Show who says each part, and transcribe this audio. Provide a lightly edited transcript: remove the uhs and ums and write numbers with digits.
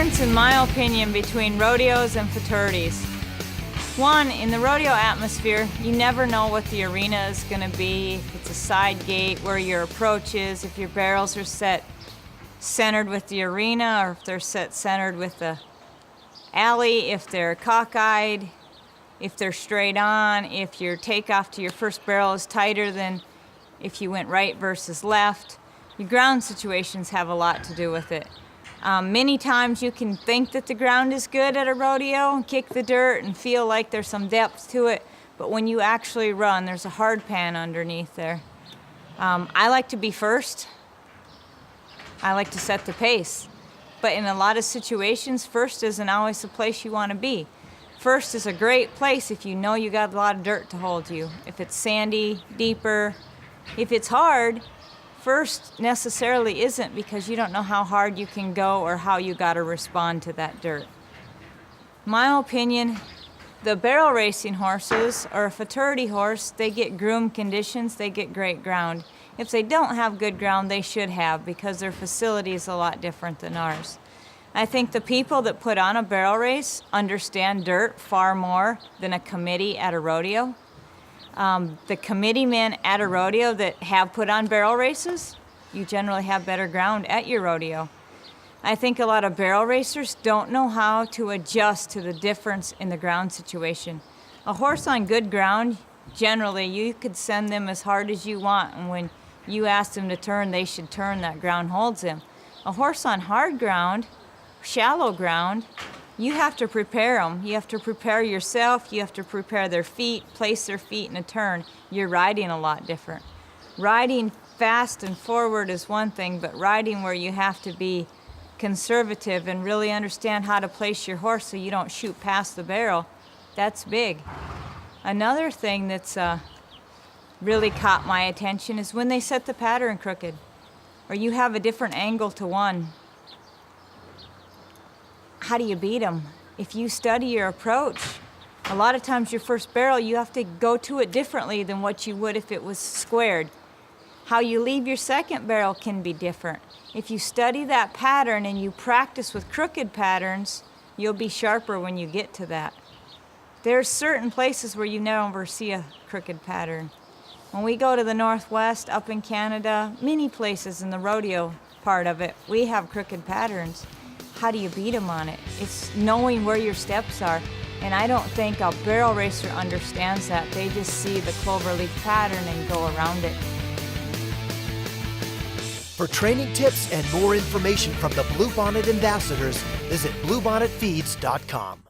Speaker 1: difference, in my opinion, between rodeos and fraternities. One, in the rodeo atmosphere, you never know what the arena is going to be, if it's a side gate, where your approach is, if your barrels are set centered with the arena, or if they're set centered with the alley, if they're cockeyed, if they're straight on, if your takeoff to your first barrel is tighter than if you went right versus left. Your ground situations have a lot to do with it. Many times you can think that the ground is good at a rodeo and kick the dirt and feel like there's some depth to it, but when you actually run, there's a hard pan underneath there. I like to be first. I like to set the pace. But in a lot of situations, first isn't always the place you want to be. First is a great place if you know you got a lot of dirt to hold you. If it's sandy, deeper, if it's hard, first necessarily isn't, because you don't know how hard you can go or how you got to respond to that dirt. My opinion, the barrel racing horses or a fraternity horse, they get groomed conditions, they get great ground. If they don't have good ground, they should have, because their facility is a lot different than ours. I think the people that put on a barrel race understand dirt far more than a committee at a rodeo. The committee men at a rodeo that have put on barrel races, you generally have better ground at your rodeo. I think a lot of barrel racers don't know how to adjust to the difference in the ground situation. A horse on good ground, generally you could send them as hard as you want, and when you ask them to turn, they should turn. That ground holds them. A horse on hard ground, shallow ground, you have to prepare them. You have to prepare yourself. You have to prepare their feet, place their feet in a turn. You're riding a lot different. Riding fast and forward is one thing, but riding where you have to be conservative and really understand how to place your horse so you don't shoot past the barrel, that's big. Another thing that's really caught my attention is when they set the pattern crooked, or you have a different angle to one. How do you beat them? If you study your approach, a lot of times your first barrel, you have to go to it differently than what you would if it was squared. How you leave your second barrel can be different. If you study that pattern and you practice with crooked patterns, you'll be sharper when you get to that. There's certain places where you never see a crooked pattern. When we go to the Northwest, up in Canada, many places in the rodeo part of it, we have crooked patterns. How do you beat them on it? It's knowing where your steps are. And I don't think a barrel racer understands that. They just see the cloverleaf pattern and go around it.
Speaker 2: For training tips and more information from the Bluebonnet ambassadors, visit bluebonnetfeeds.com.